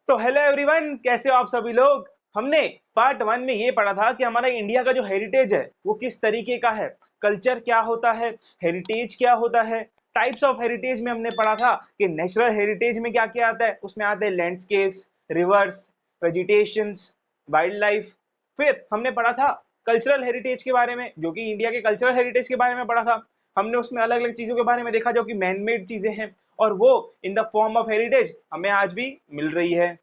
तो hello everyone, कैसे हो आप सभी लोग। हमने पार्ट वन में ये पढ़ा था कि हमारा इंडिया का जो हेरिटेज है वो किस तरीके का है, कल्चर क्या होता है, हेरिटेज क्या होता है। टाइप्स ऑफ हेरिटेज में हमने पढ़ा था कि नेचुरल हेरिटेज में क्या क्या आता है, उसमें आते हैं landscapes, reverse, vegetations, wild life. फिर हमने पढ़ा था कल्चरल हेरिटेज के बारे में, जो कि इंडिया के कल्चरल हेरिटेज के बारे में पढ़ा था। हमने उसमें अलग अलग चीजों के बारे में देखा जो कि मैन मेड चीजें हैं, और वो in the form of heritage हमें आज भी मिल रही है।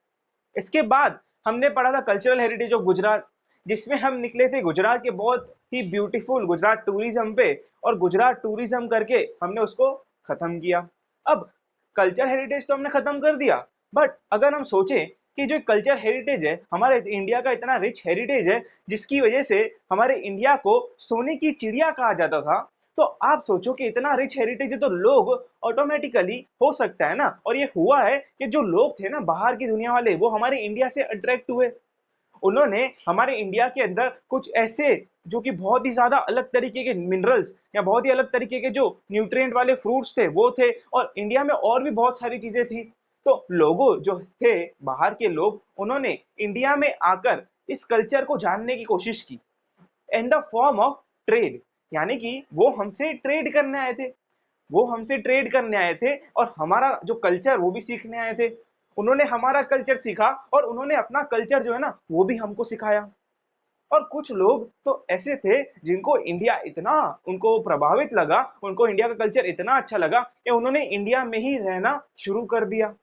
इसके बाद हमने पढ़ा था कल्चरल हेरिटेज ऑफ गुजरात, जिसमें हम निकले थे गुजरात के बहुत ही ब्यूटीफुल गुजरात टूरिज्म पे, और गुजरात टूरिज्म करके हमने उसको खत्म किया। अब कल्चर हेरिटेज तो हमने खत्म कर दिया, बट अगर हम सोचें कि जो कल्चर हेरिटेज है, हमारे इंडिया का इतना रिच हेरिटेज है जिसकी वजह से हमारे इंडिया को सोने की चिड़िया कहा जाता था। तो आप सोचो कि इतना रिच हेरिटेज है तो लोग ऑटोमेटिकली हो सकता है ना, और ये हुआ है कि जो लोग थे ना बाहर की दुनिया वाले, वो हमारे इंडिया से अट्रैक्ट हुए। उन्होंने हमारे इंडिया के अंदर कुछ ऐसे जो कि बहुत ही ज्यादा अलग तरीके के मिनरल्स या बहुत ही अलग तरीके के जो न्यूट्रिएंट वाले फ्रूट्स थे वो थे, और इंडिया में और भी बहुत सारी चीजें थी। तो लोगों जो थे बाहर के लोग, उन्होंने इंडिया में आकर इस कल्चर को जानने की कोशिश की in the form of trade. यानी कि वो हमसे ट्रेड करने आए थे और हमारा जो कल्चर वो भी सीखने आए थे। उन्होंने हमारा कल्चर सीखा और उन्होंने अपना कल्चर जो है ना वो भी हमको सिखाया। और कुछ लोग तो ऐसे थे जिनको इंडिया इतना उनको प्रभावित लगा, उनको इंडिया का कल्चर इतना अच्छा लगा कि उन्होंने इंडिया में ही रहना शुरू कर दिया।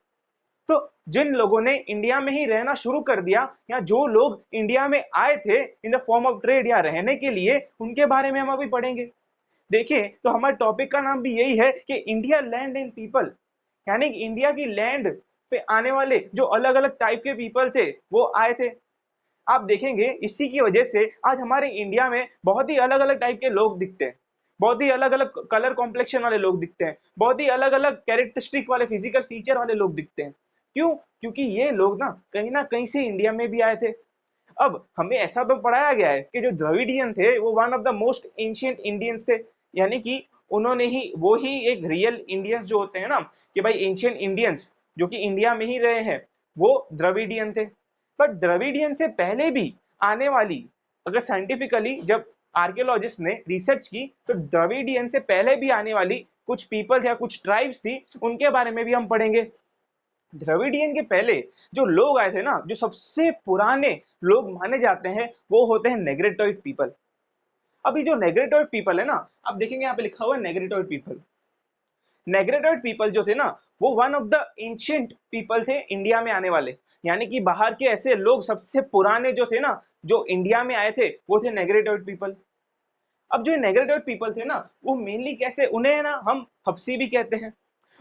तो जिन लोगों ने इंडिया में ही रहना शुरू कर दिया, या जो लोग इंडिया में आए थे in the form of trade या रहने के लिए, उनके बारे में हम अभी पढ़ेंगे। देखिए, तो हमारे टॉपिक का नाम भी यही है कि इंडिया लैंड एंड पीपल, यानी कि इंडिया की लैंड पे आने वाले जो अलग अलग टाइप के पीपल थे वो आए थे। आप देखेंगे इसी की वजह से आज हमारे इंडिया में बहुत ही अलग अलग टाइप के लोग दिखते हैं, बहुत ही अलग अलग कलर कॉम्प्लेक्शन वाले लोग दिखते हैं, बहुत ही अलग अलग कैरेक्टरिस्टिक वाले फिजिकल फीचर वाले लोग दिखते हैं। क्यों? क्योंकि ये लोग ना कहीं से इंडिया में भी आए थे। अब हमें ऐसा तो पढ़ाया गया है कि जो द्रविडियन थे वो one of the most ancient Indians थे, यानी कि उन्होंने ही वो ही एक रियल इंडियंस जो होते हैं ना, कि भाई एंशियंट इंडियंस जो कि इंडिया में ही रहे हैं, वो द्रविडियन थे। बट द्रविडियन से पहले भी आने वाली, अगर साइंटिफिकली जब आर्कियोलॉजिस्ट ने रिसर्च की, तो द्रविडियन से पहले भी आने वाली कुछ पीपल या कुछ ट्राइब्स थी, उनके बारे में भी हम पढ़ेंगे। द्रविडियन के पहले जो लोग आए थे ना, जो सबसे पुराने लोग माने जाते हैं, वो होते हैं नेग्रिटोइड पीपल। अभी जो नेग्रिटोइड पीपल है ना, आप देखेंगे यहाँ पे लिखा हुआ है नेग्रिटोइड पीपल। नेग्रिटोइड पीपल जो थे ना, वो one of the ancient people थे इंडिया में आने वाले, यानी कि बाहर के ऐसे लोग सबसे पुराने जो थे ना, जो इंडिया में आए थे, वो थे नेग्रिटोइड पीपल। अब जो नेग्रिटोइड पीपल थे ना, वो मेनली कैसे, उन्हें ना हम हप्सी भी कहते हैं,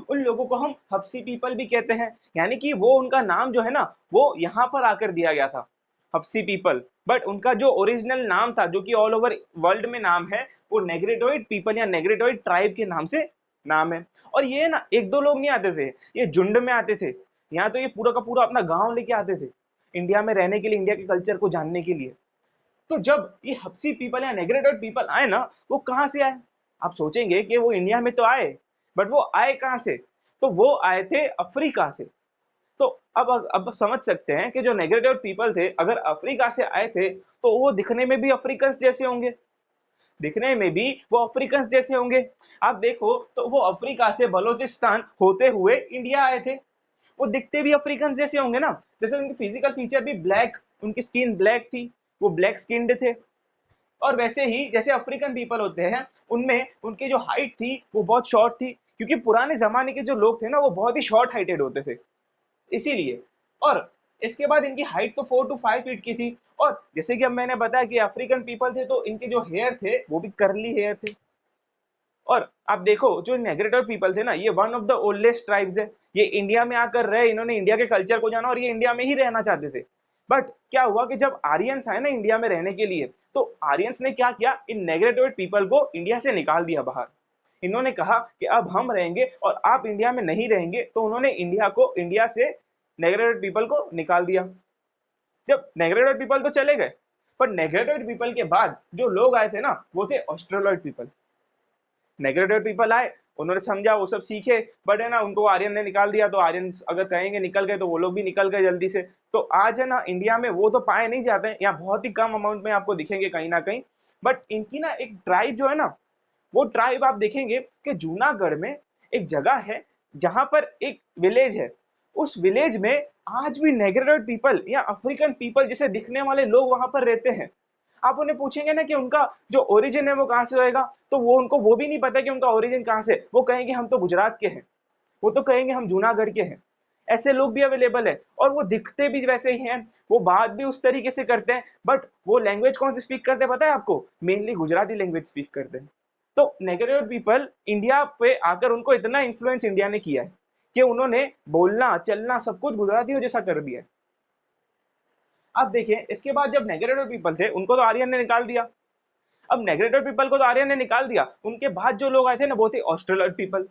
उन लोगों को हम हप्सी पीपल भी कहते हैं। यानी कि वो उनका नाम जो है ना, वो यहाँ पर आकर दिया गया था, हप्सी पीपल। बट उनका जो ओरिजिनल नाम था, जो कि ऑल ओवर वर्ल्ड में नाम है, वो नेग्रिटोइड पीपल या नेग्रिटोइड ट्राइब के नाम से नाम है। और ये ना एक दो लोग नहीं आते थे, ये झुंड में आते थे। यहाँ तो ये पूरा का पूरा अपना गांव लेके आते थे इंडिया में रहने के लिए, इंडिया के कल्चर को जानने के लिए। तो जब ये हप्सी पीपल या नेग्रिटोइड पीपल आए ना, वो कहाँ से आए? आप सोचेंगे कि वो इंडिया में तो आए, बट वो आए कहाँ से? तो वो आए थे अफ्रीका से। तो अब समझ सकते हैं कि जो नेग्रिटोइड पीपल थे, अगर अफ्रीका से आए थे, तो वो दिखने में भी अफ्रीकन जैसे होंगे, दिखने में भी वो अफ्रीकन जैसे होंगे। आप देखो तो वो अफ्रीका से बलोचिस्तान होते हुए इंडिया आए थे, वो दिखते भी अफ्रीकन जैसे होंगे ना। जैसे उनकी फिजिकल फीचर भी ब्लैक, उनकी स्किन ब्लैक थी, वो ब्लैक स्किन्ड थे। और वैसे ही जैसे अफ्रीकन पीपल होते हैं, उनमें उनकी जो हाइट थी वो बहुत शॉर्ट थी, क्योंकि पुराने जमाने के जो लोग थे ना, वो बहुत ही शॉर्ट हाइटेड होते थे, इसीलिए। और इसके बाद इनकी हाइट तो 4 to 5 फीट की थी। और जैसे कि अब मैंने बताया कि अफ्रीकन पीपल थे, तो इनके जो हेयर थे वो भी करली हेयर थे। और आप देखो जो नेग्रिटोइड पीपल थे ना, ये one of the oldest tribes है। ये इंडिया में आकर रहे, इन्होंने इंडिया के कल्चर को जाना, और ये इंडिया में ही रहना चाहते थे। बट क्या हुआ कि जब आर्यंस आए ना इंडिया में रहने के लिए, तो आर्यंस ने क्या किया, इन नेग्रिटोइड पीपल को इंडिया से निकाल दिया बाहर। इन्होंने कहा कि अब हम रहेंगे और आप इंडिया में नहीं रहेंगे, तो उन्होंने इंडिया से नेग्रिटोइड पीपल को निकाल दिया। जब नेग्रिटोइड पीपल तो चले गए, पर नेग्रिटोइड पीपल के बाद जो लोग आए थे ना, वो थे ऑस्ट्रेलॉइड पीपल। नेग्रिटोइड पीपल आए, उन्होंने समझा, वो सब सीखे, बट है ना उनको आर्यन ने निकाल दिया, तो आर्यन अगर कहेंगे निकल गए तो वो लोग भी निकल गए जल्दी से। तो आज है ना इंडिया में वो तो पाए नहीं जाते हैं, यहाँ बहुत ही कम अमाउंट में आपको दिखेंगे कहीं ना कहीं। बट इनकी ना एक ट्राइब जो है ना, वो ट्राइब आप देखेंगे कि जूनागढ़ में एक जगह है जहां पर एक विलेज है। उस विलेज में आज भी नेग्रोइड पीपल या अफ्रीकन पीपल जैसे दिखने वाले लोग वहां पर रहते हैं। आप उन्हें पूछेंगे ना कि उनका जो ओरिजिन है वो कहाँ से होएगा, तो वो उनको वो भी नहीं पता कि उनका ओरिजिन कहाँ से। वो कहेंगे हम तो गुजरात के हैं, वो तो कहेंगे हम जूनागढ़ के हैं। ऐसे लोग भी अवेलेबल है और वो दिखते भी वैसे ही हैं, वो बात भी उस तरीके से करते हैं। बट वो लैंग्वेज कौन सी स्पीक करते हैं पता है आपको? मेनली गुजराती लैंग्वेज स्पीक करते हैं। तो नेग्रोइड पीपल इंडिया पे आकर उनको इतना इन्फ्लुएंस इंडिया ने किया है कि उन्होंने बोलना चलना सब कुछ गुजरातियों जैसा कर दिया है। अब देखिए, इसके बाद जब नेग्रोइड पीपल थे उनको तो आर्यन ने निकाल दिया। अब नेग्रोइड पीपल को तो आर्यन ने निकाल दिया, उनके बाद जो लोग आए थे ना वो थे ऑस्ट्रेलॉइड पीपल।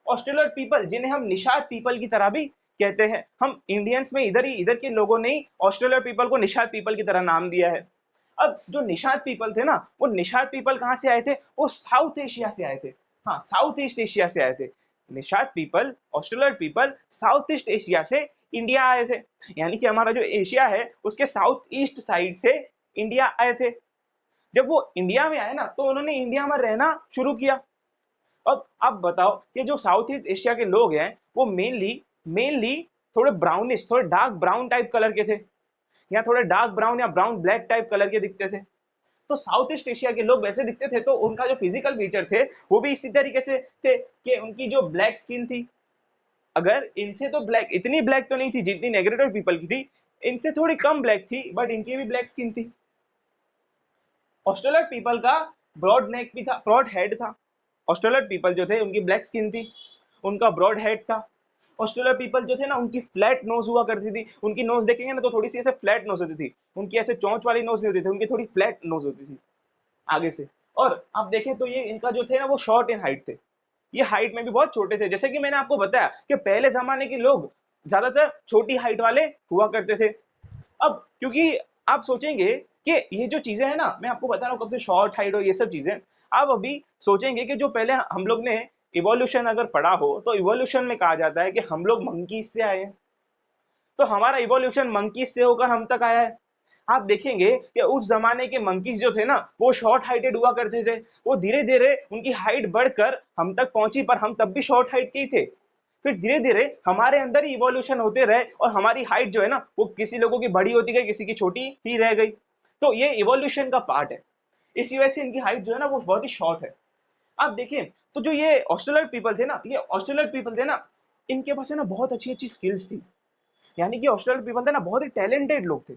ऑस्ट्रेलॉइड पीपल जिन्हें हम निषाद पीपल की तरह भी कहते हैं। हम इंडियंस में इधर के लोगों ने ही ऑस्ट्रेलॉइड पीपल को निषाद पीपल की तरह नाम दिया है। अब जो निषाद पीपल थे ना, वो निषाद पीपल कहाँ से आए थे? वो साउथ एशिया से आए थे। हाँ, साउथ ईस्ट एशिया से आए थे। Nishad people, Australoid people south east Asia से इंडिया आए थे। यानी कि हमारा जो एशिया है उसके साउथ ईस्ट साइड से इंडिया आए थे। जब वो इंडिया में आए ना, तो उन्होंने इंडिया में रहना शुरू किया। अब आप बताओ कि जो साउथ ईस्ट एशिया के लोग हैं वो मेनली मेनली थोड़े ब्राउनिश, थोड़े डार्क ब्राउन टाइप कलर के थे, या थोड़े डार्क ब्राउन या ब्राउन ब्लैक टाइप कलर के दिखते थे। तो साउथ ईस्ट एशिया के लोग वैसे दिखते थे, तो उनका जो फिजिकल फीचर थे वो भी इसी तरीके से थे कि उनकी जो ब्लैक स्किन थी, अगर इनसे तो ब्लैक, इतनी ब्लैक तो नहीं थी जितनी नेग्रोइड पीपल की थी, इनसे थोड़ी कम ब्लैक थी, बट इनकी भी ब्लैक स्किन थी। ऑस्ट्रेलियन पीपल का ब्रॉड नेक भी था, ब्रॉड हेड था। ऑस्ट्रेलियन पीपल जो थे उनकी ब्लैक स्किन थी, उनका ब्रॉड हेड था। ऑस्ट्रेलियन पीपल जो थे ना, उनकी फ्लैट नोज हुआ करती थी। उनकी नोज देखेंगे ना तो थोड़ी सी ऐसे फ्लैट नोज होती थी, उनकी ऐसे चोंच वाली नोज नहीं होती थी, उनकी थोड़ी फ्लैट नोज होती थी आगे से। और आप देखें तो ये इनका जो थे ना वो शॉर्ट इन हाइट थे, ये हाइट में भी बहुत छोटे थे। जैसे कि मैंने आपको बताया कि पहले जमाने के लोग ज्यादातर छोटी हाइट वाले हुआ करते थे। अब क्योंकि आप सोचेंगे कि ये जो चीजें हैं ना, मैं आपको बता रहा हूँ कब से शॉर्ट हाइट और ये सब चीजें, आप अभी सोचेंगे कि जो पहले हम लोग ने इवोल्यूशन अगर पढ़ा हो तो इवोल्यूशन में कहा जाता है कि हम लोग मंकीज से आए हैं, तो हमारा इवोल्यूशन मंकीज से होकर हम तक आया है। आप देखेंगे कि उस जमाने के मंकीज जो थे ना वो शॉर्ट हाइटेड हुआ करते थे, वो धीरे धीरे उनकी हाइट बढ़कर हम तक पहुंची, पर हम तब भी शॉर्ट हाइट के ही थे। फिर धीरे धीरे हमारे अंदर ही इवोल्यूशन होते रहे और हमारी हाइट जो है ना वो किसी लोगों की बड़ी होती गई, किसी की छोटी ही रह गई। तो ये इवोल्यूशन का पार्ट है, इसी वजह से इनकी हाइट जो है ना वो बहुत ही शॉर्ट है। आप देखिए, तो जो ये ऑस्ट्रेलियन पीपल थे ना, ये ऑस्ट्रेलियन पीपल थे ना, इनके पास है ना बहुत अच्छी अच्छी स्किल्स थी। यानी कि ऑस्ट्रेलियन पीपल थे ना बहुत ही टैलेंटेड लोग थे।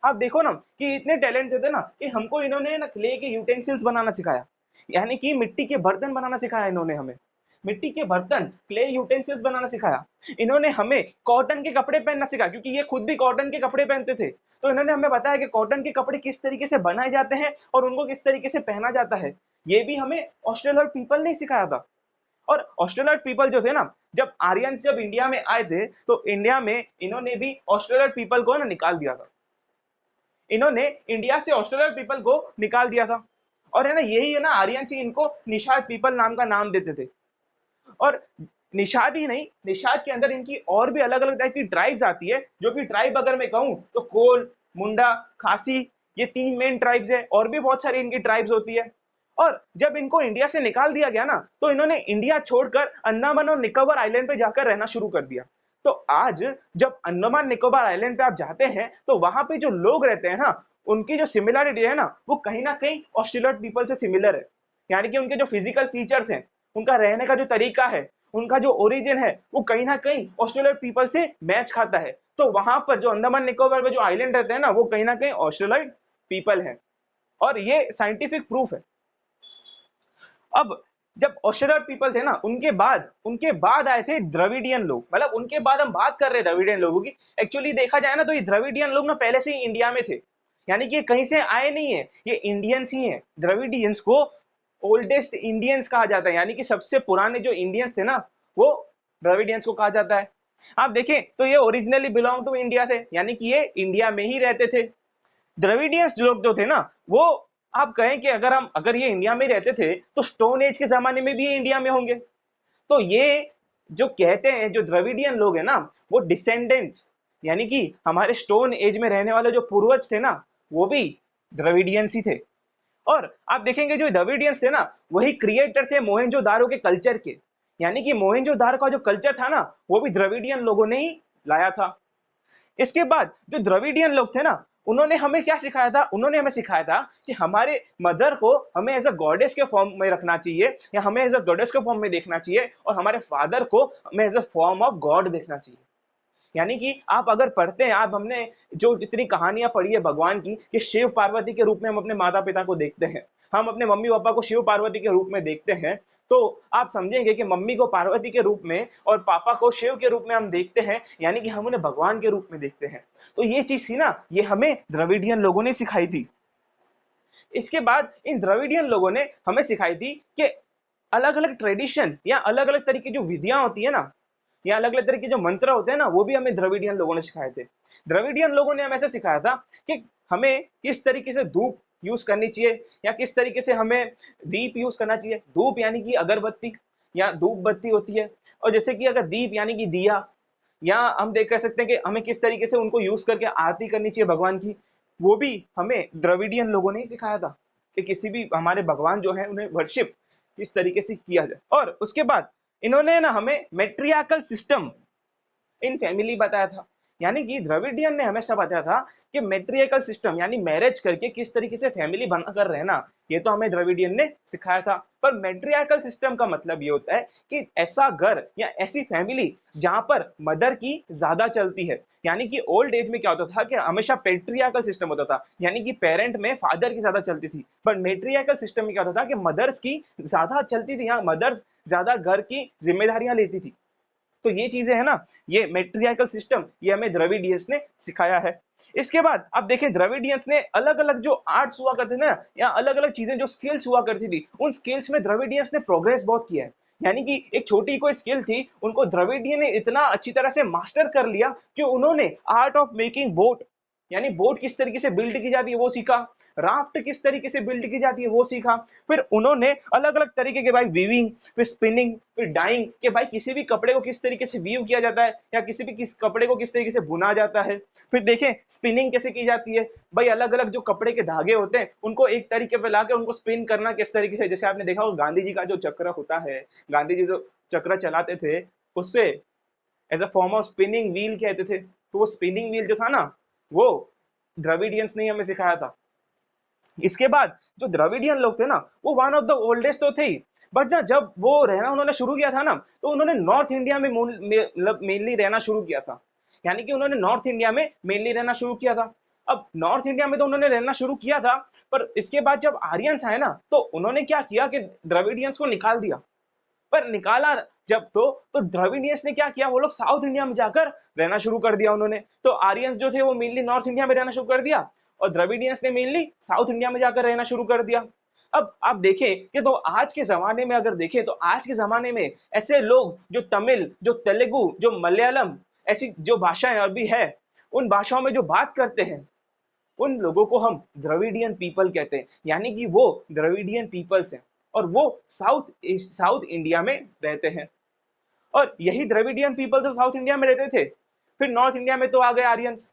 आप देखो ना कि इतने टैलेंटेड थे ना कि हमको इन्होंने ना क्ले के यूटेंसिल्स बनाना सिखाया, यानी कि मिट्टी के बर्तन बनाना सिखाया इन्होंने हमें। मिट्टी के बर्तन, क्ले यूटेंसिल्स बनाना सिखाया। इन्होंने हमें कॉटन के कपड़े पहनना सिखाया, क्योंकि ये खुद भी कॉटन के कपड़े पहनते थे। तो इन्होंने हमें बताया कि कॉटन के कपड़े किस तरीके से बनाए जाते हैं और उनको किस तरीके से पहना जाता है। ये भी हमें ऑस्ट्रेलियन पीपल ने सिखाया था। और ऑस्ट्रेलियन पीपल जो थे ना, जब आर्यंस जब इंडिया में आए थे तो इंडिया में इन्होंने भी ऑस्ट्रेलियन पीपल को ना निकाल दिया था। इन्होंने इंडिया से ऑस्ट्रेलियन पीपल को निकाल दिया था। और है ना यही है ना आर्यंस ही इनको निषाद पीपल नाम का नाम देते थे। और निषाद ही नहीं, निषाद के अंदर इनकी और भी अलग अलग टाइप की ट्राइब्स आती है, जो कि ट्राइब अगर मैं कहूँ तो कोल, मुंडा, खासी, ये 3 मेन ट्राइब्स है, और भी बहुत सारी इनकी ट्राइब्स होती है। और जब इनको इंडिया से निकाल दिया गया ना, तो इन्होंने इंडिया छोड़कर अंडमान और निकोबार आइलैंड पे जाकर रहना शुरू कर दिया। तो आज जब अंडमान निकोबार आइलैंड पे आप जाते हैं तो वहां पे जो लोग रहते हैं ना, उनकी जो सिमिलरिटी है ना वो कहीं ना कहीं ऑस्ट्रेलियन पीपल से सिमिलर है। यानी कि उनके जो फिजिकल फीचर्स हैं, उनका रहने का जो तरीका है, उनका जो ओरिजिन है, वो कहीं ना कहीं ऑस्ट्रेलियन पीपल से मैच खाता है। तो वहां पर जो अंडमान निकोबार में जो आइलैंड रहते हैं ना, वो कहीं ना कहीं ऑस्ट्रेलियन पीपल है, और ये साइंटिफिक प्रूफ है। अब जब ऑस्ट्रेलियन पीपल थे ना, उनके बाद आए थे द्रविडियन लोग। मतलब उनके बाद हम बात कर रहे हैं द्रविडियन लोगों की। एक्चुअली देखा जाए ना तो ये द्रविडियन लोग ना पहले से ही इंडिया में थे, यानी कि ये कहीं से आए नहीं है, ये इंडियंस ही हैं। द्रविडियंस को ओल्डेस्ट इंडियंस कहा जाता है, यानी कि सबसे पुराने जो इंडियंस थे ना वो द्रविडियंस को कहा जाता है। आप देखें तो ये ओरिजिनली बिलोंग टू इंडिया थे, यानी कि ये इंडिया में ही रहते थे। द्रविडियंस लोग जो थे ना वो, आप कहें कि अगर ये इंडिया में रहते थे तो स्टोन एज के जमाने में भी ये इंडिया में होंगे। तो ये जो कहते हैं, जो द्रविडियन लोग हैं ना, वो डिसेंडेंट्स, यानी कि हमारे स्टोन एज में रहने वाले जो पूर्वज थे ना, वो भी द्रविडियंस ही थे। और आप देखेंगे जो द्रविडियंस थे ना, वही क्रिएटर थे मोहनजोदारो के कल्चर के, यानी कि मोहनजोदारो का जो कल्चर था ना, वो भी द्रविडियन लोगों ने ही लाया था। इसके बाद जो द्रविडियन लोग थे ना, उन्होंने हमें क्या सिखाया था? उन्होंने हमें सिखाया था कि हमारे मदर को हमें एज अ गॉडेस के फॉर्म में रखना चाहिए, या हमें एज अ गॉडेस के फॉर्म में देखना चाहिए, और हमारे फादर को हमें as a form of god देखना चाहिए। यानी कि आप अगर पढ़ते हैं, आप हमने जो इतनी कहानियां पढ़ी है भगवान की, कि शिव पार्वती के रूप में हम अपने माता पिता को देखते हैं, हम अपने मम्मी पापा को शिव पार्वती के रूप में देखते हैं, तो आप समझेंगे कि मम्मी को पार्वती के रूप में और पापा को शिव के रूप में हम देखते हैं, यानी कि हम उन्हें भगवान के रूप में देखते हैं। तो ये चीज थी ना, ये हमें द्रविडियन लोगों ने सिखाई थी। इसके बाद इन द्रविडियन लोगों ने हमें सिखाई थी कि अलग अलग ट्रेडिशन या अलग अलग तरीके जो विधियां होती है ना, या अलग अलग तरह के जो मंत्र होते हैं ना, वो भी हमें द्रविडियन लोगों ने सिखाए थे। द्रविडियन लोगों ने हमें ऐसे सिखाया था कि हमें किस तरीके से धूप यूज करनी चाहिए, या किस तरीके से हमें दीप यूज करना चाहिए। धूप यानी कि अगरबत्ती या धूप बत्ती होती है, और जैसे कि अगर दीप यानी कि दिया, या हम देख कह सकते हैं कि हमें किस तरीके से उनको यूज करके आरती करनी चाहिए भगवान की, वो भी हमें द्रविडियन लोगों ने ही सिखाया था कि किसी भी हमारे भगवान जो है उन्हें वर्शिप किस तरीके से किया जाए। और उसके बाद इन्होंने ना हमें मैट्रियार्कल सिस्टम इन फैमिली बताया था, यानी कि द्रविडियन ने हमेशा बताया था कि मैट्रियार्कल सिस्टम यानी मैरिज करके किस तरीके से फैमिली बनाकर रहना, ये तो हमें द्रविडियन ने सिखाया था। पर मैट्रियार्कल सिस्टम का मतलब ये होता है कि ऐसा घर या ऐसी फैमिली जहां पर मदर की ज्यादा चलती है, यानी कि ओल्ड एज में क्या होता था कि हमेशा पेट्रियार्कल सिस्टम होता था, यानी कि पेरेंट में फादर की ज्यादा चलती थी। पर मैट्रियार्कल सिस्टम में क्या होता था कि मदर्स की ज्यादा चलती थी, यहाँ मदर्स ज्यादा घर की जिम्मेदारियां लेती थी। तो ये चीजें है ना, ये मैट्रियार्कल सिस्टम ये हमें द्रविडियंस ने सिखाया है। इसके बाद आप देखें, द्रविडियंस ने अलग अलग जो आर्ट्स हुआ करते थे ना, या अलग अलग चीजें जो स्किल्स हुआ करती थी, उन स्किल्स में द्रविडियंस ने प्रोग्रेस बहुत किया है। यानी कि एक छोटी कोई स्किल थी, उनको द्रविडियन ने इतना अच्छी तरह से मास्टर कर लिया कि उन्होंने आर्ट ऑफ मेकिंग बोट, यानी बोट किस तरीके से बिल्ड की जाती है वो सीखा, राफ्ट किस तरीके से बिल्ड की जाती है वो सीखा। फिर उन्होंने अलग अलग तरीके के भाई वीविंग, फिर स्पिनिंग, फिर डाइंग, के भाई किसी भी कपड़े को किस तरीके से वीव किया जाता है, या किसी भी किस कपड़े को किस तरीके से बुना जाता है। फिर देखें स्पिनिंग कैसे की जाती है, भाई अलग अलग जो कपड़े के धागे होते हैं उनको एक तरीके पे लाके उनको स्पिन करना किस तरीके से, जैसे आपने देखा होगा गांधी जी का जो चक्र होता है, गांधी जी जो चक्र चलाते थे, उससे as a form of spinning wheel कहते थे। तो वो स्पिनिंग व्हील जो था ना, वो द्रविडियंस ने हमें सिखाया था। इसके बाद जो द्रविडियन लोग थे ना, वो वन ऑफ द ओल्डेस्ट तो थे ही, बट ना जब वो रहना उन्होंने शुरू किया था ना, तो उन्होंने नॉर्थ इंडिया में मतलब मेनली रहना शुरू किया था। यानी कि उन्होंने नॉर्थ इंडिया में मेनली रहना शुरू किया था। अब नॉर्थ इंडिया में तो उन्होंने रहना शुरू किया था, पर इसके बाद जब आर्यंस आए ना, तो उन्होंने क्या किया कि द्रविडियंस को निकाल दिया। पर निकाला जब तो द्रविडियंस ने क्या किया, वो लोग साउथ इंडिया में जाकर रहना शुरू कर दिया उन्होंने। तो आर्यंस जो थे वो मेनली नॉर्थ इंडिया में रहना शुरू कर दिया, और द्रविडियंस ने मेनली साउथ इंडिया में जाकर रहना शुरू कर दिया। अब आप देखें कि तो आज के जमाने में अगर देखें, तो आज के जमाने में ऐसे लोग जो तमिल, जो तेलुगु, जो मलयालम, ऐसी जो भाषाएं अभी है, उन भाषाओं में जो बात करते हैं, उन लोगों को हम द्रविडियन पीपल कहते हैं। यानी कि वो द्रविडियन पीपल्स हैं, और वो साउथ इंडिया में रहते हैं। और यही द्रविडियन पीपल तो साउथ इंडिया में रहते थे, फिर नॉर्थ इंडिया में तो आ गए आर्यंस।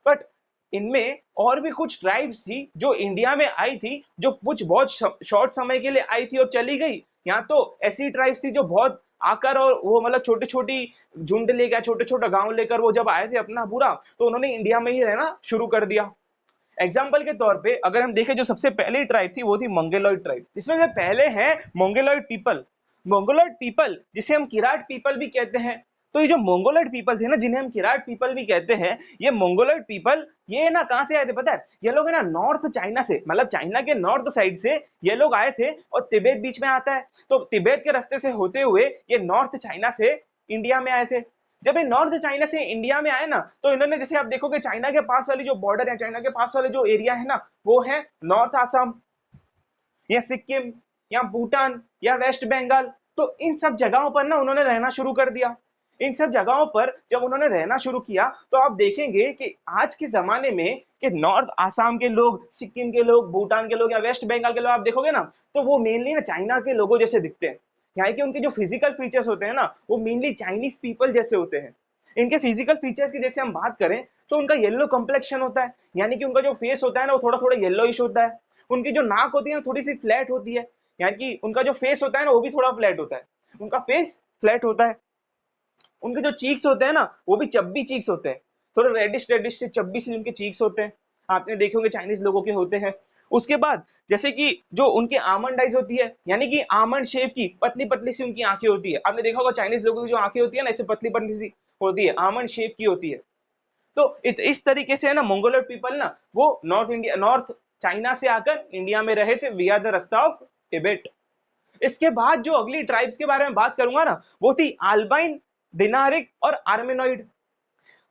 बट इनमें और भी कुछ ट्राइब्स थी जो इंडिया में आई थी, जो कुछ बहुत शॉर्ट समय के लिए आई थी और चली गई। यहाँ तो ऐसी ट्राइब्स थी जो बहुत आकर, और वो मतलब छोटी छोटी झुंड लेकर, छोटे छोटे गांव लेकर वो जब आए थे अपना पूरा, तो उन्होंने इंडिया में ही रहना शुरू कर दिया। एग्जाम्पल के तौर पे अगर हम देखें, जो सबसे पहली ट्राइब थी वो थी मंगोलॉइड ट्राइब, जिसमें से पहले हैं मंगोलॉइड पीपल। मंगोलॉइड पीपल जिसे हम किराट पीपल भी कहते हैं। तो ये जो मंगोलॉइड पीपल थे ना, जिन्हें हम किराट पीपल भी कहते हैं, ये मंगोलॉइड पीपल ये ना कहां से आए थे पता है? ये लोग है ना नॉर्थ चाइना से, मतलब चाइना के नॉर्थ साइड से ये लोग आए थे, और तिब्बत बीच में आता है, तो तिब्बत के रास्ते से होते हुए ये नॉर्थ चाइना से इंडिया में आए थे। जब ये नॉर्थ चाइना से इंडिया में आए ना, तो इन्होंने, जैसे आप देखोगे चाइना के पास वाली जो बॉर्डर है, चाइना के पास वाले जो एरिया है ना, वो है नॉर्थ आसाम, या सिक्किम, या भूटान, या वेस्ट बंगाल। तो इन सब जगहों पर ना उन्होंने रहना शुरू कर दिया। इन सब जगहों पर जब उन्होंने रहना शुरू किया, तो आप देखेंगे कि आज के जमाने में कि नॉर्थ आसाम के लोग, सिक्किम के लोग, भूटान के लोग, या वेस्ट बंगाल के लोग आप देखोगे ना, तो वो मेनली ना चाइना के लोगों जैसे दिखते हैं। यहाँ के उनके जो फिजिकल फीचर्स होते हैं ना, वो मेनली चाइनीज पीपल जैसे होते हैं। इनके फिजिकल फीचर्स की जैसे हम बात करें तो उनका येलो कम्प्लेक्शन होता है, यानी कि उनका जो फेस होता है ना वो थोड़ा थोड़ा येलोइश होता है। उनकी जो नाक होती है ना थोड़ी सी फ्लैट होती है, यानी कि उनका जो फेस होता है ना वो भी थोड़ा फ्लैट होता है, उनका फेस फ्लैट होता है। उनके जो चीक्स होते हैं ना वो भी चब्बी चीक्स होते हैं, थोड़े रेडिश रेडिश से चब्बी से उनके चीक्स होते हैं, आपने देखे होंगे चाइनीज लोगों के होते हैं। उसके बाद जैसे कि जो उनके आमंड आइज होती है, यानी कि आमंड शेप की पतली पतली सी उनकी आंखें होती है, आपने देखा होगा चाइनीज लोगों की जो आंखें होती है ना ऐसे पतली पतली सी होती है, आमंड शेप की होती है। तो इस तरीके से है ना मंगोलोइड पीपल ना वो नॉर्थ चाइना से आकर इंडिया में रहे थे विया द रास्ता ऑफ टिबेट। इसके बाद जो अगली ट्राइब्स के बारे में बात करूंगा ना वो थी अल्बाइन, दिनारिक और आर्मेनॉइड।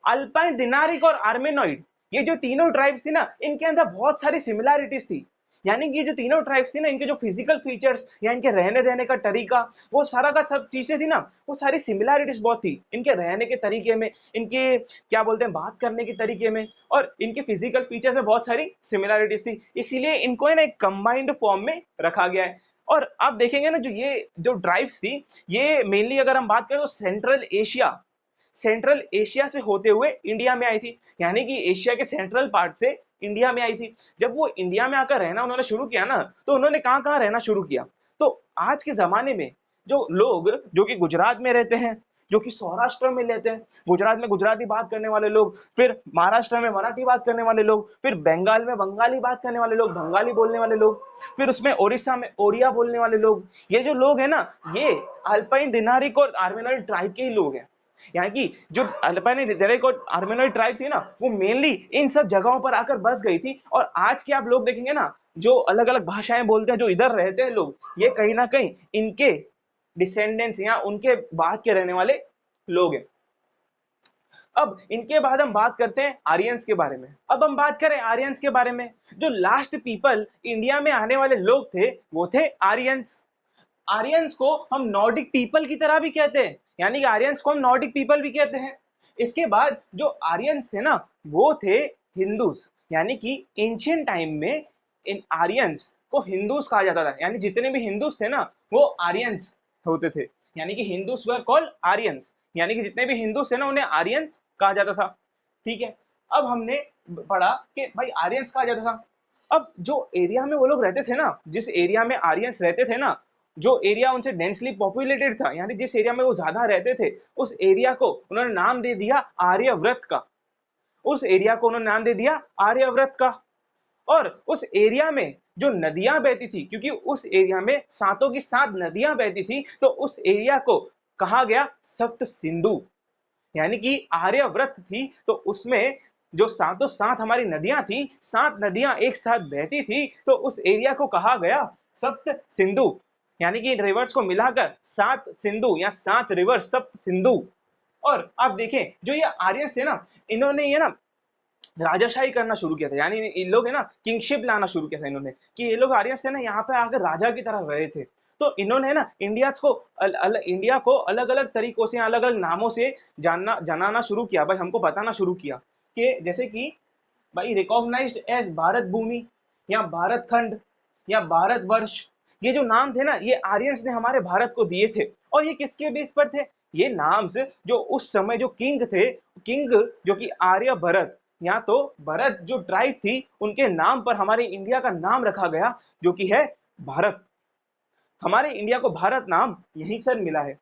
अल्पाइन, दिनारिक और आर्मेनॉइड, ये जो तीनों ट्राइब्स थी ना इनके अंदर बहुत सारी सिमिलैरिटीज थी, यानी कि ये जो तीनों ट्राइब्स थी ना इनके जो फिजिकल फीचर्स या इनके रहने रहने का तरीका, वो सारा का सब चीजें थी ना वो सारी सिमिलैरिटीज बहुत थी इनके रहने के तरीके में, इनके क्या बोलते हैं बात करने के तरीके में, और इनके फिजिकल फीचर्स में बहुत सारी सिमिलैरिटीज थी, इसीलिए इनको है ना एक कंबाइंड फॉर्म में रखा गया है। और आप देखेंगे ना जो ये जो ट्राइब्स थी ये मेनली अगर हम बात करें तो सेंट्रल एशिया से होते हुए इंडिया में आई थी, यानी कि एशिया के सेंट्रल पार्ट से इंडिया में आई थी। जब वो इंडिया में आकर रहना उन्होंने शुरू किया ना तो उन्होंने कहाँ कहाँ रहना शुरू किया। तो आज के जमाने में जो लोग जो कि गुजरात में रहते हैं, जो कि सौराष्ट्र में रहते हैं, गुजरात में गुजराती बात करने वाले लोग, फिर महाराष्ट्र में मराठी बात करने वाले लोग, फिर बंगाल में बंगाली बात करने वाले लोग, बंगाली बोलने वाले लोग, फिर उसमें ओडिशा में ओडिया बोलने वाले लोग, ये जो लोग हैं ना ये अल्पाइन, दिनारिक और आर्मेनॉइड ट्राइब के ही लोग हैं। यहाँ की जो अल्पाइन, दिनारिक और आर्मेनॉइड ट्राइब थी ना वो मेनली इन सब जगहों पर आकर बस गई थी, और आज के आप लोग देखेंगे ना जो अलग अलग भाषाएं बोलते हैं जो इधर रहते हैं लोग, ये कहीं ना कहीं इनके डिसेंडेंट्स या उनके बाद के रहने वाले लोग हैं। अब इनके बाद हम बात करते हैं आर्यंस के बारे में। अब हम बात करें आर्यंस के बारे में, जो लास्ट पीपल इंडिया में आने वाले लोग थे वो थे आर्यंस। आर्यंस को हम नॉर्डिक पीपल की तरह भी कहते हैं, यानी कि आर्यंस को हम नॉर्डिक पीपल भी कहते हैं। इसके बाद जो आर्यंस थे ना वो थे हिंदूस, यानी कि एंशियंट टाइम में इन आर्यंस को हिंदूस कहा जाता था, यानी जितने भी हिंदूस थे ना वो आर्यंस होते थे, यानी कि हिंदूस वर कॉल्ड आर्यंस, यानी कि जितने भी हिंदूस थे ना उन्हें आर्यंस कहा जाता था। ठीक है, अब हमने पढ़ा कि भाई आर्यंस कहा जाता था। अब जो एरिया में वो लोग रहते थे ना, जिस एरिया में आर्यंस रहते थे ना, जो एरिया उनसे डेंसली पॉपुलेटेड था, यानी जिस एरिया में वो ज्यादा रहते थे उस एरिया को उन्होंने नाम दे दिया आर्यव्रत का, उस एरिया को उन्होंने नाम दे दिया आर्यव्रत का। और उस एरिया में जो नदियां बहती थी, क्योंकि उस एरिया में सातों की सात नदियां बहती थी, तो उस एरिया को कहा गया सप्त सिंधु, यानी कि आर्यव्रत थी तो उसमें जो सातों सात हमारी नदियां थी, सात नदियां एक साथ बहती थी, तो उस एरिया को कहा गया सप्त सिंधु, यानी कि इन रिवर्स को मिलाकर सात सिंधु या सात रिवर्स सप्त सिंधु। और आप देखें जो ये आर्यंस थे ना इन्होंने ये ना राजाशाही करना शुरू किया था, यानी इन लोग है ना किंगशिप लाना शुरू किया था इन्होंने, कि ये लोग आर्यंस थे ना यहाँ पे आकर राजा की तरह रहे थे। तो इन्होंने है ना इंडिया को अलग अलग तरीकों से अलग अलग नामों से जनाना शुरू किया, भाई हमको बताना शुरू किया कि जैसे कि भाई रिकॉग्नाइज्ड एज भारत भूमि या भारत खंड या भारतवर्ष, ये जो नाम थे ना ये आर्यंस ने हमारे भारत को दिए थे। और ये किसके बेस पर थे, ये नाम से जो उस समय जो किंग थे, किंग जो कि आर्य भरत, या तो भरत जो ट्राइब थी उनके नाम पर हमारे इंडिया का नाम रखा गया जो कि है भारत। हमारे इंडिया को भारत नाम यहीं से मिला है,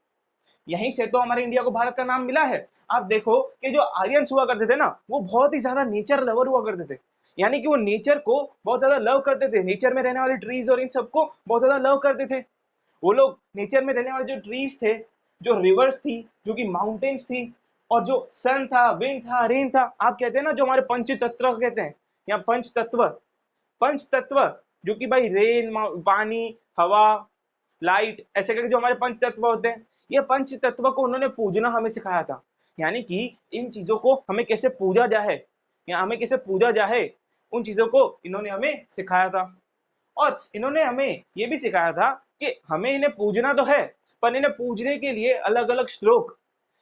यहीं से तो हमारे इंडिया को भारत का नाम मिला है। आप देखो कि जो आर्यंस हुआ करते थे ना वो बहुत ही ज्यादा नेचर लवर हुआ करते थे, यानी कि वो नेचर को बहुत ज्यादा लव करते थे, नेचर में रहने वाले ट्रीज और इन सबको बहुत ज्यादा लव करते थे। वो लोग नेचर में रहने वाले जो ट्रीज थे, जो रिवर्स थी, जो कि माउंटेन्स थी, और जो सन था, विंड था, रेन था, आप कहते हैं ना जो हमारे पंच तत्व कहते हैं या पंच तत्व, पंच तत्व जो कि भाई रेन, पानी, हवा, लाइट, ऐसे करके जो हमारे पंच तत्व होते हैं, ये पंच तत्व को उन्होंने पूजना हमें सिखाया था, यानी कि इन चीजों को हमें कैसे पूजा जाए या हमें कैसे पूजा जाए उन चीजों को इन्होंने हमें सिखाया था। और इन्होंने हमें ये भी सिखाया था कि हमें इन्हें पूजना तो है पर इन्हें पूजने के लिए अलग अलग श्लोक,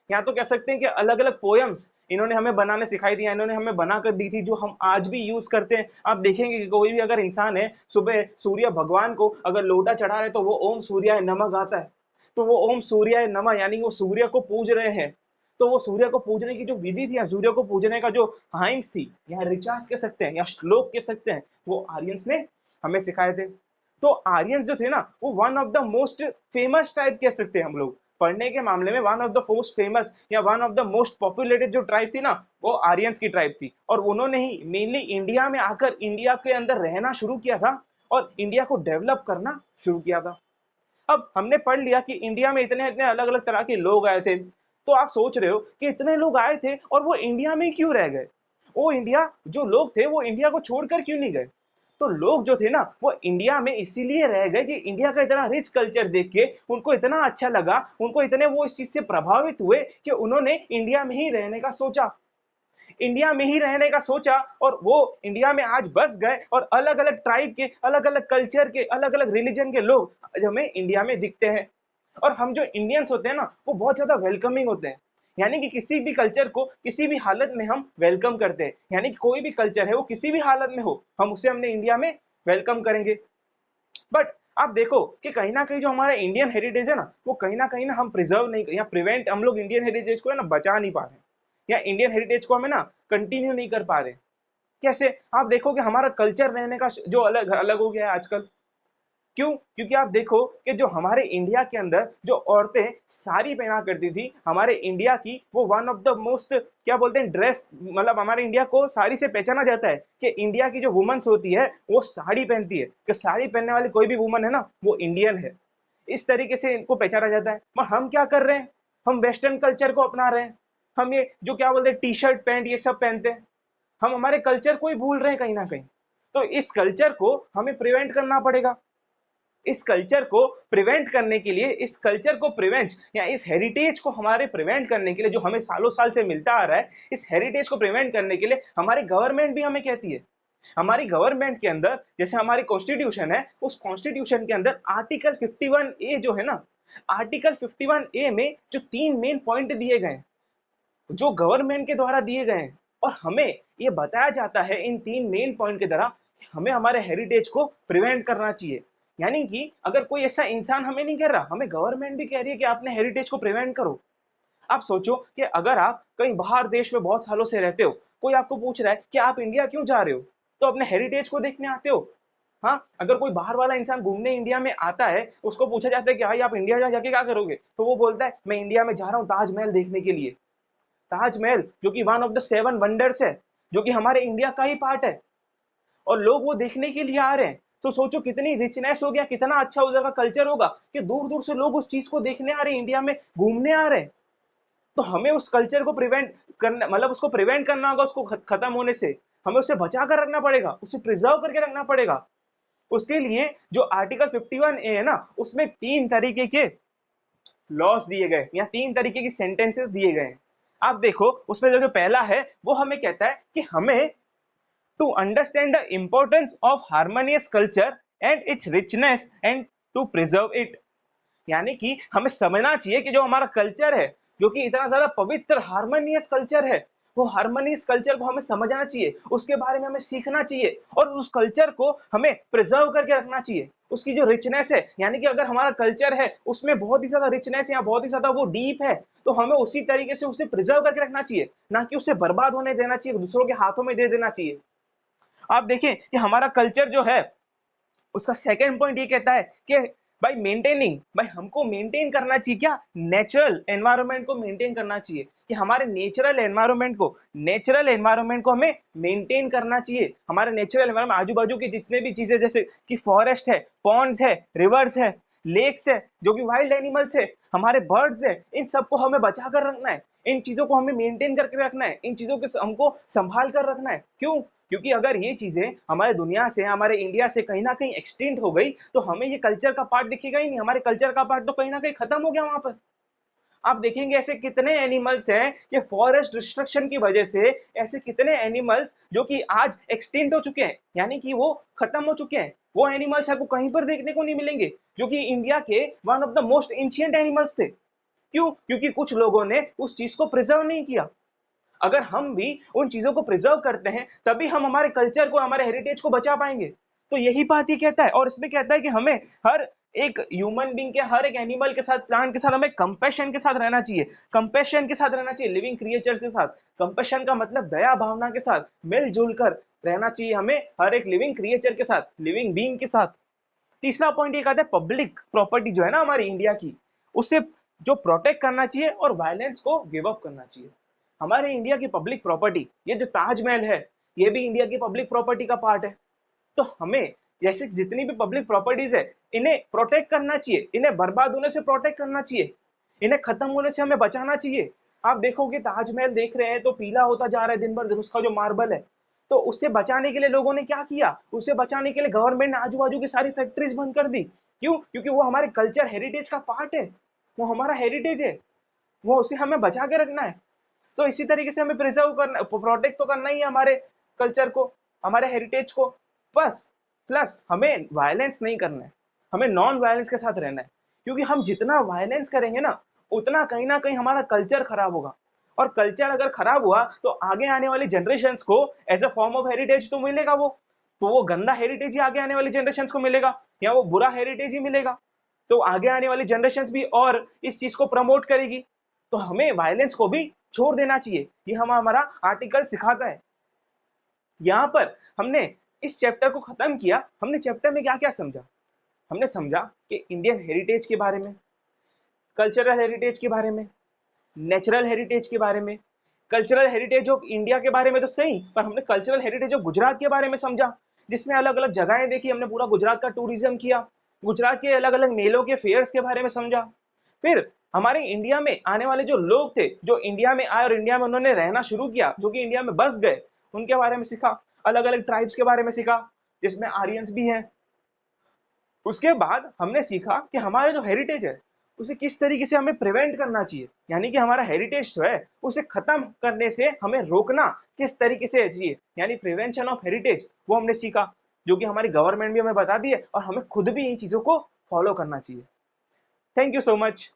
या तो कह सकते हैं कि अलग अलग पोयम्स इन्होंने हमें बनाने सिखाई थी, इन्होंने हमें बना कर दी थी, जो हम आज भी यूज करते हैं। आप देखेंगे कि कोई भी अगर इंसान है सुबह सूर्य भगवान को अगर लोटा चढ़ा रहे तो वो ओम सूर्याय नमः गाता है, तो वो ओम सूर्याय नमः यानी वो सूर्य को पूज रहे हैं। तो वो सूर्य को पूजने की जो विधि थी या सूर्य को पूजने का जो हाइम्स थी या रिचार्ज कह सकते हैं या श्लोक कह सकते हैं, वो आर्यंस ने हमें सिखाए थे। तो आर्यंस जो थे ना, वो one of the most famous tribe कह सकते हैं हम लोग पढ़ने के मामले में। One of the most famous या one of the most populated जो ट्राइब थी ना, वो आर्यंस की ट्राइब थी। और उन्होंने ही मेनली इंडिया में आकर इंडिया के अंदर रहना शुरू किया था और इंडिया को डेवलप करना शुरू किया था। अब हमने पढ़ लिया कि इंडिया में इतने इतने अलग अलग तरह के लोग आए थे। तो आप सोच रहे हो कि इतने लोग आए थे और वो इंडिया में क्यों रह गए? वो इंडिया जो लोग थे वो इंडिया को छोड़कर क्यों नहीं गए? तो लोग जो थे ना, वो इंडिया में इसीलिए रह गए कि इंडिया का इतना रिच कल्चर देख के उनको इतना अच्छा लगा, उनको इतने वो इस चीज से प्रभावित हुए कि उन्होंने इंडिया में ही रहने का सोचा। इंडिया में ही रहने का सोचा और वो इंडिया में आज बस गए और अलग अलग ट्राइब के, अलग अलग कल्चर के, अलग अलग रिलीजन के लोग आज हमें इंडिया में दिखते हैं। और हम जो इंडियंस होते हैं ना, वो बहुत ज्यादा वेलकमिंग होते हैं। यानी कि किसी भी कल्चर को किसी भी हालत में हम वेलकम करते हैं। यानी कि कोई भी कल्चर है वो किसी भी हालत में हो, हम उसे हमने इंडिया में वेलकम करेंगे। बट आप देखो कि कहीं ना कहीं जो हमारा इंडियन हेरिटेज है ना, वो कहीं ना हम प्रिजर्व नहीं या प्रिवेंट, हम लोग इंडियन हेरिटेज को है ना बचा नहीं पा रहे हैं, या इंडियन हेरिटेज को हमें ना कंटिन्यू नहीं कर पा रहे। कैसे? आप देखो कि हमारा कल्चर रहने का जो अलग अलग हो गया है आजकल। क्यों? क्योंकि आप देखो कि जो हमारे इंडिया के अंदर जो औरतें साड़ी पहना करती थी, हमारे इंडिया की वो वन ऑफ द मोस्ट क्या बोलते हैं ड्रेस, मतलब हमारे इंडिया को साड़ी से पहचाना जाता है कि इंडिया की जो वुमेन्स होती है वो साड़ी पहनती है, कि साड़ी पहनने वाली कोई भी वुमन है ना, वो इंडियन है। इस तरीके से इनको पहचाना जाता है। मगर हम क्या कर रहे हैं? हम वेस्टर्न कल्चर को अपना रहे हैं। हम ये जो क्या बोलते हैं टी शर्ट पैंट ये सब पहनते हैं। हम हमारे कल्चर को ही भूल रहे हैं कहीं ना कहीं। तो इस कल्चर को हमें प्रिवेंट करना पड़ेगा। इस कल्चर को प्रिवेंट करने के लिए, इस कल्चर को प्रिवेंट या इस हेरिटेज को हमारे प्रिवेंट करने के लिए, जो हमें सालों साल से मिलता आ रहा है, इस हेरिटेज को प्रिवेंट करने के लिए हमारी गवर्नमेंट भी हमें कहती है। हमारी गवर्नमेंट के अंदर जैसे हमारी कॉन्स्टिट्यूशन है, उस कॉन्स्टिट्यूशन के अंदर आर्टिकल 51 ए जो है ना, आर्टिकल 51 ए में जो 3 मेन पॉइंट दिए गए हैं, जो गवर्नमेंट के द्वारा दिए गए हैं, और हमें ये बताया जाता है इन 3 मेन पॉइंट के द्वारा हमें हमारे हेरिटेज को प्रिवेंट करना चाहिए। यानी कि अगर कोई ऐसा इंसान हमें नहीं कह रहा, हमें गवर्नमेंट भी कह रही है कि आपने हेरिटेज को प्रिवेंट करो। आप सोचो कि अगर आप कहीं बाहर देश में बहुत सालों से रहते हो, कोई आपको पूछ रहा है कि आप इंडिया क्यों जा रहे हो, तो अपने हेरिटेज को देखने आते हो। हाँ, अगर कोई बाहर वाला इंसान घूमने इंडिया में आता है, उसको पूछा जाता है कि भाई आप इंडिया जाके क्या करोगे, तो वो बोलता है मैं इंडिया में जा रहा हूँ ताजमहल देखने के लिए। ताजमहल जो कि वन ऑफ द 7 वंडर्स है, जो कि हमारे इंडिया का ही पार्ट है, और लोग वो देखने के लिए आ रहे हैं। तो सोचो कितनी रिचनेस हो गया, कितना अच्छा उधर का कल्चर होगा कि दूर दूर से लोग उस चीज को देखने आ रहे हैं, इंडिया में घूमने आ रहे हैं। तो हमें उस कल्चर को प्रिवेंट करना, मतलब उसको प्रिवेंट करना होगा, उसको खत्म होने से हमें उसे बचा कर रखना पड़ेगा, उसे प्रिजर्व करके रखना पड़ेगा। उसके लिए जो आर्टिकल 51 ए है ना, उसमें 3 तरीके के लॉस दिए गए या 3 तरीके की सेंटेंसेस दिए गए हैं। आप देखो उसमें जो पहला है वो हमें कहता है कि हमें to understand the importance of harmonious culture and its richness and to preserve it। यानी कि हमें समझना चाहिए कि जो हमारा कल्चर है, जो कि इतना ज्यादा पवित्र हार्मोनियस कल्चर है, वो हार्मोनियस कल्चर को हमें समझना चाहिए, उसके बारे में हमें सीखना चाहिए और उस कल्चर को हमें प्रिजर्व करके रखना चाहिए। उसकी जो रिचनेस है, यानी कि अगर हमारा कल्चर है उसमें बहुत ही ज्यादा रिचनेस या बहुत ही ज्यादा वो डीप है, तो हमें उसी तरीके से उसे प्रिजर्व करके रखना चाहिए, ना कि उसे बर्बाद होने देना चाहिए, दूसरों के हाथों में दे देना चाहिए। आप देखें कि हमारा कल्चर जो है, उसका सेकंड पॉइंट ये कहता है कि भाई मेंटेनिंग, भाई हमको मेंटेन करना चाहिए क्या, नेचुरल एनवायरनमेंट को मेंटेन करना चाहिए, कि हमारे नेचुरल एनवायरनमेंट को हमें मेंटेन करना चाहिए। हमारे नेचुरल एनवायरनमेंट आजू बाजू की जितने भी चीजें, जैसे कि फॉरेस्ट है, पॉन्ड्स है, रिवर्स है, लेक्स है, जो कि वाइल्ड एनिमल्स है, हमारे बर्ड्स है, इन सबको हमें बचा कर रखना है, इन चीजों को हमें मेंटेन करके रखना है, इन चीजों के हमको संभाल कर रखना है। क्यों? क्योंकि अगर ये चीजें हमारे दुनिया से, हमारे इंडिया से कहीं ना कहीं एक्सटिंक्ट हो गई, तो हमें ये कल्चर का पार्ट दिखेगा ही नहीं, हमारे कल्चर का पार्ट तो कहीं ना कहीं खत्म हो गया वहां पर। आप देखेंगे ऐसे कितने एनिमल्स हैं कि फॉरेस्ट डिस्ट्रक्शन की वजह से, ऐसे कितने एनिमल्स जो कि आज एक्सटिंक्ट हो चुके हैं, यानी कि वो खत्म हो चुके हैं। वो एनिमल्स आपको कहीं पर देखने को नहीं मिलेंगे, जो कि इंडिया के one of the most ancient animals थे। क्यों? क्योंकि कुछ लोगों ने उस चीज को प्रिजर्व नहीं किया। अगर हम भी उन चीजों को प्रिजर्व करते हैं, तभी हम हमारे कल्चर को, हमारे हेरिटेज को बचा पाएंगे। तो यही बात ये कहता है, और इसमें कहता है कि हमें हर एक ह्यूमन बीइंग के, हर एक एनिमल के साथ, प्लांट के साथ हमें कंपैशन के साथ रहना चाहिए, कंपैशन के साथ रहना चाहिए, लिविंग क्रिएचर्स के साथ। कंपैशन का मतलब दया भावना के साथ मिलजुल कर रहना चाहिए हमें हर एक लिविंग क्रिएचर के साथ, लिविंग बीइंग के साथ। तीसरा पॉइंट ये कहता है पब्लिक प्रॉपर्टी जो है ना हमारी इंडिया की, उसे जो प्रोटेक्ट करना चाहिए और वायलेंस को गिव अप करना चाहिए। हमारे इंडिया की पब्लिक प्रॉपर्टी, ये जो ताजमहल है, ये भी इंडिया की पब्लिक प्रॉपर्टी का पार्ट है। तो हमें जैसे जितनी भी पब्लिक प्रॉपर्टीज है, इन्हें प्रोटेक्ट करना चाहिए, इन्हें बर्बाद होने से प्रोटेक्ट करना चाहिए, इन्हें खत्म होने से हमें बचाना चाहिए। आप देखोगे ताजमहल देख रहे हैं तो पीला होता जा रहा है दिन भर, उसका जो मार्बल है। तो उससे बचाने के लिए लोगों ने क्या किया, उससे बचाने के लिए गवर्नमेंट ने आजू बाजू की सारी फैक्ट्रीज बंद कर दी। क्यों? क्योंकि वो हमारे कल्चर हेरिटेज का पार्ट है, वो हमारा हेरिटेज है, वो उसे हमें बचा के रखना है। तो इसी तरीके से हमें प्रिजर्व करना, प्रोटेक्ट तो करना ही है हमारे कल्चर को, हमारे हेरिटेज को। बस प्लस हमें वायलेंस नहीं करना है, हमें नॉन वायलेंस के साथ रहना है। क्योंकि हम जितना वायलेंस करेंगे ना, उतना कहीं ना कहीं हमारा कल्चर खराब होगा। और कल्चर अगर खराब हुआ तो आगे आने वाली जनरेशन्स को as a form of heritage तो मिलेगा, वो गंदा हेरिटेज ही आगे आने वाली जनरेशन्स को मिलेगा, या वो बुरा हेरिटेज ही मिलेगा। तो आगे आने वाली जनरेशन्स भी और इस चीज को प्रमोट करेगी। तो हमें वायलेंस को भी छोड़ देना चाहिए, ये हमारा आर्टिकल सिखाता है। यहाँ पर हमने इस चैप्टर को खत्म किया। हमने चैप्टर में क्या क्या समझा? हमने समझा कि इंडियन हेरिटेज के बारे में, कल्चरल हेरिटेज के बारे में, नेचुरल हेरिटेज के बारे में। कल्चरल हेरिटेज ऑफ इंडिया के बारे में तो सही, पर हमने कल्चरल हेरिटेज ऑफ गुजरात के बारे में समझा, जिसमें अलग अलग जगहें देखी, हमने पूरा गुजरात का टूरिज्म किया, गुजरात के अलग अलग मेलों के फेयर्स के बारे में समझा। फिर हमारे इंडिया में आने वाले जो लोग थे, जो इंडिया में आए और इंडिया में उन्होंने रहना शुरू किया, जो कि इंडिया में बस गए, उनके बारे में सीखा, अलग अलग ट्राइब्स के बारे में सीखा, जिसमें आर्यंस भी हैं। उसके बाद हमने सीखा कि हमारा जो हेरिटेज है उसे किस तरीके से हमें प्रिवेंट करना चाहिए, यानी कि हमारा हेरिटेज जो है उसे खत्म करने से हमें रोकना किस तरीके से चाहिए, यानी प्रिवेंशन ऑफ हेरिटेज, वो हमने सीखा, जो कि हमारी गवर्नमेंट भी हमें बता दी है और हमें खुद भी इन चीजों को फॉलो करना चाहिए। Thank you so much.